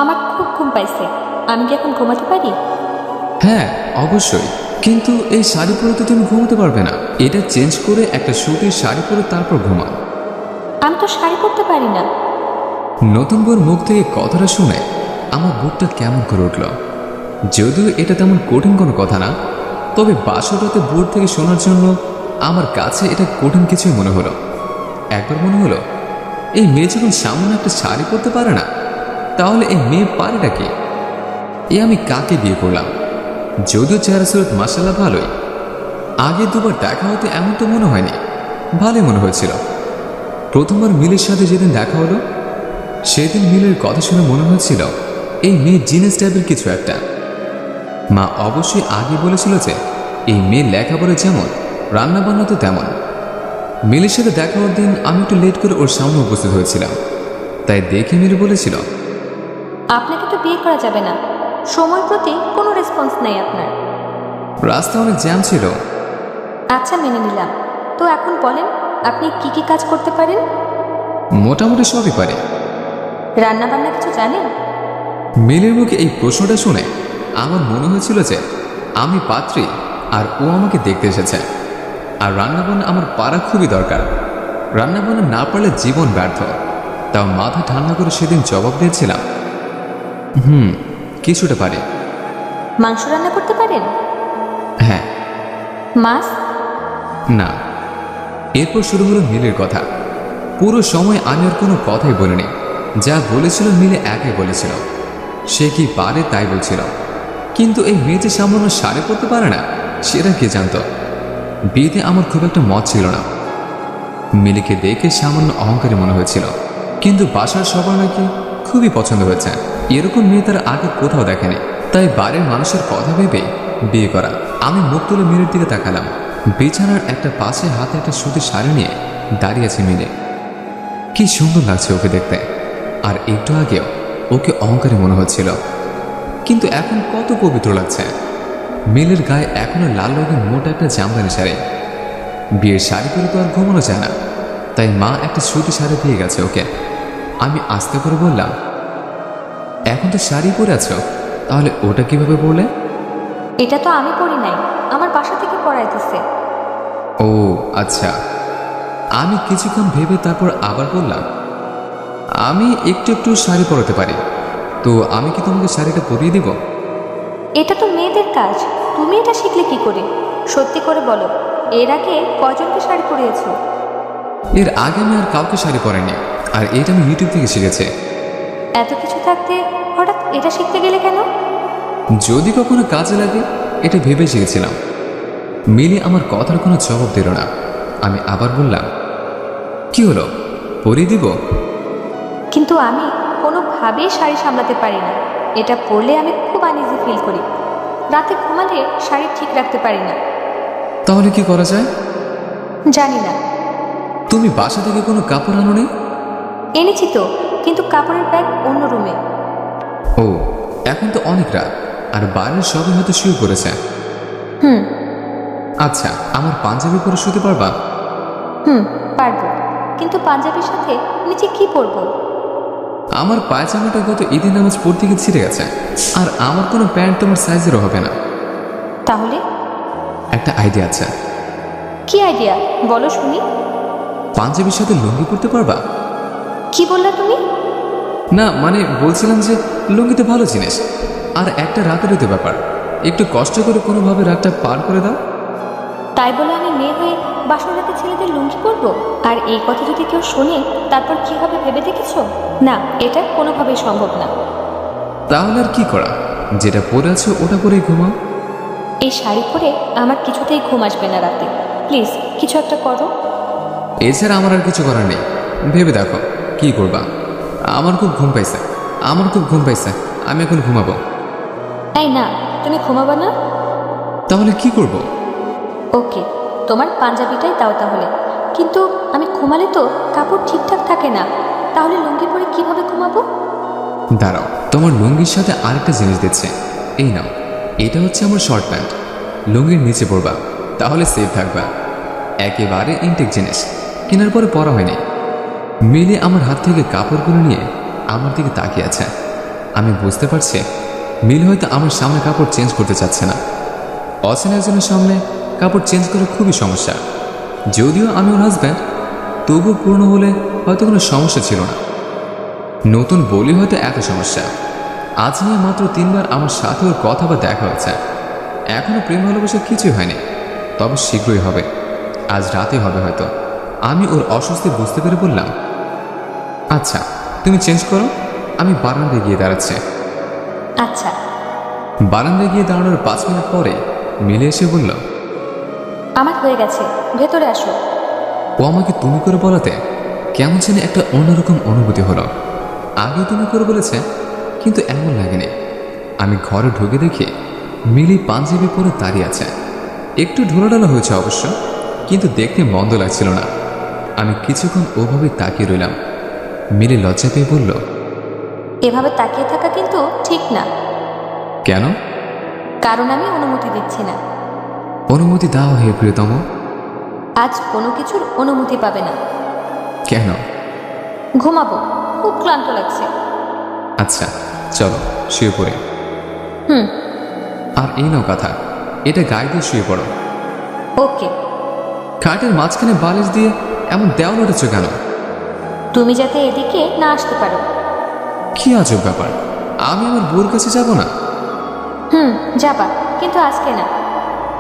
আমার খুব ঘুম পাইছে, আমি কি এখন ঘুমাতে পারি? হ্যাঁ অবশ্যই, কিন্তু এই শাড়ি পরে তো তুমি ঘুমাতে পারবে না। এটা চেঞ্জ করে একটা সুতির শাড়ি পরে তারপর ঘুমাও। আমি তো শাড়ি পরতে পারি না। নতুন বউর মুখ থেকে কথাটা শুনে আমার বুকটা কেমন করে উঠল। যদিও এটা তেমন কঠিন কোনো কথা না, তবে বাসরাতে বোর্ড থেকে শোনার জন্য আমার কাছে এটা কঠিন কিছুই মনে হলো। একবার মনে হলো, এই মেয়ে যখন সামান্য একটা শাড়ি পরতে পারে না, তাহলে এই মেয়ে পারেটা কি? আমি কাকে বিয়ে করলাম? যদিও চেহারা সুরত মাসাল্লাহ ভালোই, আগে দুবার দেখা হতে এমন তো মনে হয়নি, ভালোই মনে হয়েছিল। প্রথমবার মিলের সাথে যেদিন দেখা হলো, সেদিন মিলের কথা শুনে মনে হয়েছিল এই মেয়ে জিনিস টাইপের কিছু একটা। মা অবশ্যই আগে বলেছিল যে এই মেয়ে লেখাপড়া যেমন, রান্না বান্না তো তেমন। মিলের সাথে দেখা হওয়ার দিন আমি একটু লেট করে ওর সামনে উপস্থিত হয়েছিলাম, তাই দেখে মিলে বলেছিল, আপনাকে তো বিয়ে করা যাবে না, সময় প্রতি কোনো রেসপন্স নেই আপনার। রাস্তা অনেক জ্যাম ছিল। আচ্ছা মেনে নিলাম, তো এখন বলেন আপনি কি কি কাজ করতে পারেন? মোটামুটি সবই পারে। রান্না বান্না কিছু জানেন? মিলের মুখে এই প্রশ্নটা শুনে আমার মনে হয়েছিল যে আমি পাত্রী আর ও আমাকে দেখতে এসেছে। আর রান্নাবান্না আমার পারা খুবই দরকার। রান্নাবান্না না পারলে জীবন ব্যর্থ। তাও মাথা ঠান্ডা করে সেদিন জবাব দিয়েছিলাম, কিছুটা পারি। মাংস রান্না করতে পারেন? হ্যাঁ। মাছ? না। এরপর শুরু হলো মিলের কথা। পুরো সময় আমি ওর কোনো কথাই বলিনি। যা বলেছিল মিলে একাই বলেছিল। সে কি পারে তাই বলছিল, কিন্তু এই মেয়ে যে সামান্য শাড়ি পরতে পারে না সেটা কে জানত। বিয়েতে আমার খুব একটা মত ছিল না। মিলিকে দেখে সামান্য অহংকারী মনে হয়েছিল, কিন্তু বাসার সবার নাকি খুবই পছন্দ হয়েছে। এরকম মেয়ে তারা আগে কোথাও দেখেনি, তাই বাড়ির মানুষের কথা ভেবে বিয়ে করা। আমি মুখ তুলে মিলের দিকে তাকালাম। বিছানার একটা পাশে হাতে একটা সুতির শাড়ি নিয়ে দাঁড়িয়ে আছে মিলে। কি সুন্দর লাগছে ওকে দেখতে, আর একটু আগেও ওকে অহংকারী মনে হচ্ছিল, কিন্তু এখন কত পবিত্র লাগছে। মিলের গায়ে এখনো লাল রঙের মোটা একটা জামদানি শাড়ি। বিয়ের শাড়ি পরে তো আর ঘুমানো যায় না, তাই মা একটা সুতি শাড়ি দিয়ে গেছে ওকে। আমি আস্তে করে বললাম, এখন তো শাড়ি পরে আছো, তাহলে ওটা কিভাবে বলে? এটা তো আমি পরি নাই, আমার বাসা থেকে পড়াইতেছে। ও আচ্ছা। আমি কিছুক্ষণ ভেবে তারপর আবার বললাম, আমি একটু একটু শাড়ি পরাতে পারি, তো আমি কি তোমাকে শাড়িটা পরিয়ে দিব? এটা তো মেয়েদের কাজ, তুমি এটা শিখলে কি করে? সত্যি করে বলো, এর আগে কয়জনকে শাড়ি পরিয়েছো? এর আগে আমি আর কাউকে শাড়ি পরাইনি, আর এটা আমি ইউটিউব থেকে শিখেছি। এত কিছু থাকতে হঠাৎ এটা শিখতে গেলে কেন? যদি কখনো কাজে লাগে এটা ভেবে শিখেছিলাম। মিলি আমার কথার কোনো জবাব দিল না। আমি আবার বললাম, কি হলো, পরিয়ে দিব? কিন্তু আমি কোনোভাবেই শাড়ি সামলাতে পারি না। এটা পরলে আমি খুব আনইজি ফিল করি। রাতে ঘুমালে শাড়ি ঠিক রাখতে পারি না। তাহলে কি করা যায়? জানি না। তুমি বাসা থেকে কোনো কাপড় আনোনি? এনেছি তো, কিন্তু কাপড়ের ব্যাগ অন্য রুমে। ও, এখন তো অনেক রাত, আর বাইরের সবাই হয়তো শুয়ে পড়েছে। হুম। আচ্ছা, আমার পাঞ্জাবি পরে শুতে পারবা? পারবো, কিন্তু পাঞ্জাবির সাথে নিচে কি পরবো? আমার পায়জামাটা গত ঈদের নামাজ পড়তে গিয়ে ছিঁড়ে গেছে, আর আমার কোনো প্যান্ট তোমার সাইজেরও হবে না। তাহলে? একটা আইডিয়া আছে। কি আইডিয়া বলো শুনি। পাঞ্জাবির সাথে লুঙ্গি পরতে পারবা? কি বললা তুমি? না মানে বলছিলাম যে লুঙ্গিতে ভালো জিনিস, আর একটা রাতেরও তো ব্যাপার। একটু কষ্ট করে কোনোভাবে রাতটা পার করে দাও। তাই বলে আমি মেয়ে হয়ে বাসর রাতে ছেলেদের লুঙ্গি পরবো? আর এই কথা যদি কেউ শোনে তারপর কি হবে ভেবে দেখেছো? না, এটা কোনোভাবেই সম্ভব না। তাহলে আর কি করা, যেটা পরে আছো ওটা পরেই ঘুমাও। এই শাড়ি পরে আমার কিছুতেই ঘুম আসবে না রাতে। প্লিজ কিছু একটা করো। এছাড়া আমার আর কিছু করার নেই। ভেবে দেখো কি করবা। আমার খুব ঘুম পাইছে, আমার খুব ঘুম পাইছে, আমি এখন ঘুমাবো। তাই না, তুমি ঘুমাবা না? তাহলে কি করব? ওকে, তোমার পাঞ্জাবিটাই দাও তাহলে। কিন্তু আমি ঘুমালে তো কাপড় ঠিকঠাক থাকে না, তাহলে লুঙ্গি পরে কিভাবে ঘুমাবো? দাঁড়াও, তোমার লুঙ্গির সাথে আরেকটা জিনিস দিচ্ছে, এই নাও। এটা হচ্ছে আমার শর্ট প্যান্ট, লুঙ্গির নিচে পরবা, তাহলে সেফ থাকবা। একেবারে ইনটেক জিনিস, কেনার পরে পরা হয়নি। মিলে আমার হাত থেকে কাপড়গুলো নিয়ে আমার দিকে তাকিয়ে আছে। আমি বুঝতে পারছি মিলি হয়তো আমার সামনে কাপড় চেঞ্জ করতে চাচ্ছে না। অচেনা একজনের সামনে কাপড় চেঞ্জ করা খুবই সমস্যা। যদিও আমি ওর হাজব্যান্ড, তবুও পূর্ণ হলে হয়তো কোনো সমস্যা ছিল না। নতুন বলি হয়তো এত সমস্যা। আজ নিয়ে মাত্র 3 বার আমার সাথে ওর কথা বা দেখা হয়েছে। এখনো প্রেম ভালোবাসা কিছুই হয়নি, তবে শীঘ্রই হবে। আজ রাতে হবে হয়তো। আমি ওর অস্বস্তি বুঝতে পেরে বললাম, আচ্ছা তুমি চেঞ্জ করো, আমি বারান্দায় গিয়ে দাঁড়াচ্ছি। আচ্ছা। বারান্দায় গিয়ে দাঁড়ানোর 5 মিনিট পরে মিলে এসে বলল, আমার হয়ে গেছে, ভেতরে আসো। ও আমাকে তুমি করে বলাতে কেমন জানি একটা অন্যরকম অনুভূতি হলো। আগে তুমি করে বলেছে, কিন্তু এমন লাগেনি। আমি ঘরে ঢুকে দেখি মিলি পাঞ্জাবি পরে দাঁড়িয়ে আছে। একটু ঢোলাঢালা হয়েছে অবশ্য, কিন্তু দেখতে মন্দ লাগছিল না। আমি কিছুক্ষণ ওভাবে তাকিয়ে রইলাম। মিলি লজ্জা পেয়ে বলল, এভাবে তাকিয়ে থাকা কিন্তু ঠিক না। কেন? কারণ আমি অনুমতি দিচ্ছি না। অনুমতি দাও হে প্রিয়তম। আজ কোনো কিছুর অনুমতি পাবে না। কেন? ঘুমাবো, খুব ক্লান্ত লাগছে। আচ্ছা চলো শুয়ে পড়ে। হুম। আর এই নাও কথা, এটা গায়ে দিয়ে শুয়ে পড়ো। ওকে। খাটের মাঝখানে বালিশ দিয়ে এমন দেওয়া লড়েছ কেন? তুমি যাতে এদিকে না আসতে পারো। কি আজব ব্যাপার, আমি আমার বউর কাছে যাব না? হুম, যাবা, কিন্তু আজকে না।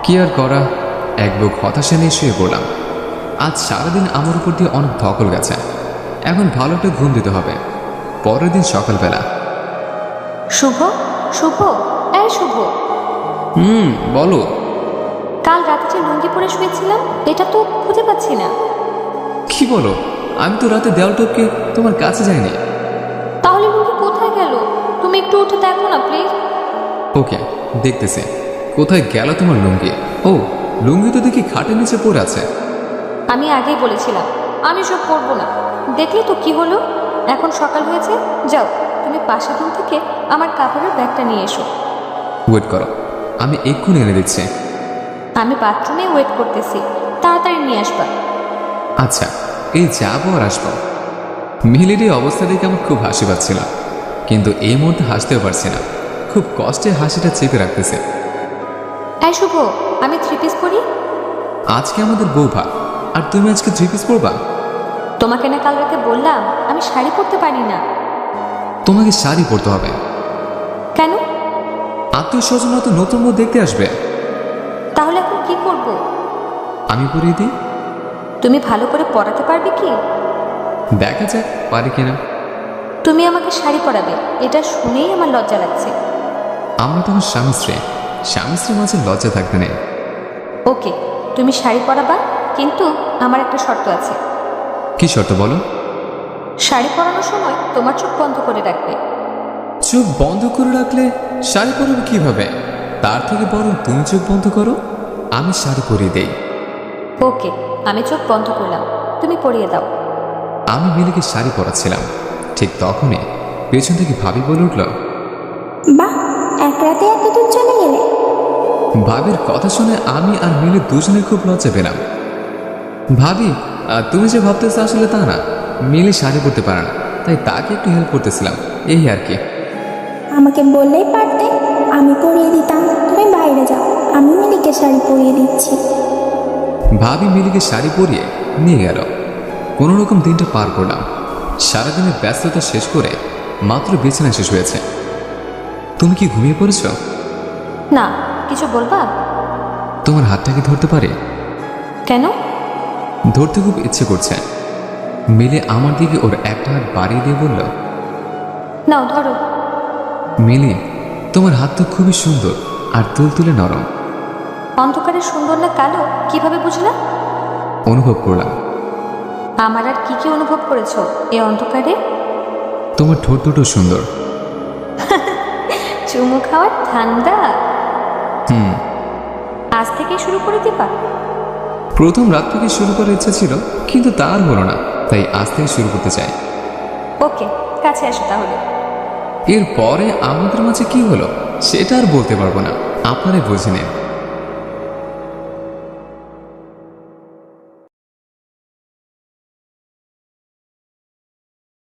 কি আর করা, এক বুক হতাশা নিয়ে শুয়ে পড়লাম। আজ সারাদিন আমার উপর দিয়ে অনেক ধকল গেছে। এখন ভালো একটা ঘুম দিতে হবে। পরের দিন সকালবেলা। শুভ, শুভ, এই শুভ। বলো। কাল রাতে যে লুঙ্গি পরে শুয়েছিলাম, এটা তো খুঁজে পাচ্ছি না। কি বলো? আমি তো রাতে দেওয়াল টপকে তোমার কাছে যাইনি। তাহলে লুঙ্গি কোথায় গেল? তুমি একটু উঠে দেখো না প্লিজ। ওকে, দেখতেছি। কোথায় গেল তোমার লুঙ্গি? ও, লুঙ্গি তো দেখি খাটের নিচে পড়ে আছে। আমি আগেই বলেছিলাম আমি সব করবো না। দেখলে তো কি হলো, এখন সকাল হয়েছে। যাও, তুমি পাশের রুম থেকে আমার কাপড়ের ব্যাগটা নিয়ে এসো। ওয়েট করো, আমি এক্ষুনি এনে দিচ্ছি। আমি বাথরুমে ওয়েট করতেছি, তাড়াতাড়ি নিয়ে আসবা। আচ্ছা, এই যাবো আর আসবো। মিহিলির এই অবস্থা দেখে আমার খুব হাসি পাচ্ছিল, কিন্তু এই মুহূর্তে হাসতেও পারছি না। খুব কষ্টে হাসিটা চেপে রাখতেছে। এই শুভ, আমি 3 পিস পরি। আজকে আমাদের বৌভাত, আর তুমি আজকে 3 পিস পরবা? তোমাকে না কাল রাতে বললাম আমি শাড়ি পরতে পারি না। তোমাকে শাড়ি পরতে হবে। কেন? আত্মীয় স্বজনরা তো নতুন বউ দেখতে আসবে। তাহলে এখন কি করব? আমি পরিয়ে দিই। তুমি ভালো করে পরাতে পারবে কি? দেখা যাক পারি কিনা। তুমি আমাকে শাড়ি পরাবে, এটা শুনেই আমার লজ্জা লাগছে। আমরা তোমার স্বামী স্ত্রী, স্বামী স্ত্রীর মাঝে লজ্জা থাকবে না। ওকে, তুমি শাড়ি পরাবা, কিন্তু আমার একটা শর্ত আছে। কি শর্ত বলো? শাড়ি পরানোর সময় তোমার চোখ বন্ধ করে রাখবে। চোখ বন্ধ করে রাখলে শাড়ি পরবে কিভাবে? তার থেকে বরং তুমি চোখ বন্ধ করো, আমি শাড়ি পরিয়ে দেই। ওকে, আমি চোখ বন্ধ করলাম, তুমি পরিয়ে দাও। আমি মিলিকে শাড়ি পরাচ্ছিলাম, ঠিক তখনই পেছন থেকে ভাবি বলে উঠল, বাহ, এক রাতে এত দূর চলে গেলে। ভাবির কথা শুনে আমি আর মিলি দুজনে খুব লজ্জা পেলাম। ভাবি, তুমি যে ভাবতেছো আসলে তা না। মিলি শাড়ি পরতে পারে না, তাই তাকে একটু হেল্প করতেছিলাম, এই আর কি। আমাকে বললেই পারতে, আমি পরিয়ে দিতাম। তুমি বাইরে যাও, আমি মিলিকে শাড়ি পরিয়ে দিচ্ছি। ভাবি মিলিকে শাড়ি পরিয়ে নিয়ে গেল। কোনো রকম দিনটা পার করলাম। সারাদিনের ব্যস্ততা শেষ করে মাত্র বিছানায় শেষ হয়েছে। তুমি কি ঘুমিয়ে পড়েছ? না, কিছু বলবা? তোমার হাতটা কি ধরতে পারে? কেন? ধরতে খুব ইচ্ছে করছে। মিলে আমার দিকে ওর একটা হাত বাড়িয়ে দিয়ে বলল, নাও ধরো। মিলি, তোমার হাত তো খুবই সুন্দর আর তুলতুলে নরম। অন্ধকারে সুন্দর না কালো কিভাবে বুঝলা? অনুভব করলাম। আমার আর কি কি অনুভব করেছো এই অন্ধকারে? তোমার ঠোঁট দুটো সুন্দর। চুমু খাওয়ার ঠান্ডা। হুম। আজ থেকে শুরু করে দিবা? প্রথম রাত থেকে শুরু করার ইচ্ছা ছিল, কিন্তু তা আর হলো না, তাই আজ থেকে শুরু করতে চাই। ওকে, কাছে আসো তাহলে। এরপরে আমাদের মাঝে কি হলো সেটা আর বলতে পারবো না, আপনারাই বুঝে নিন।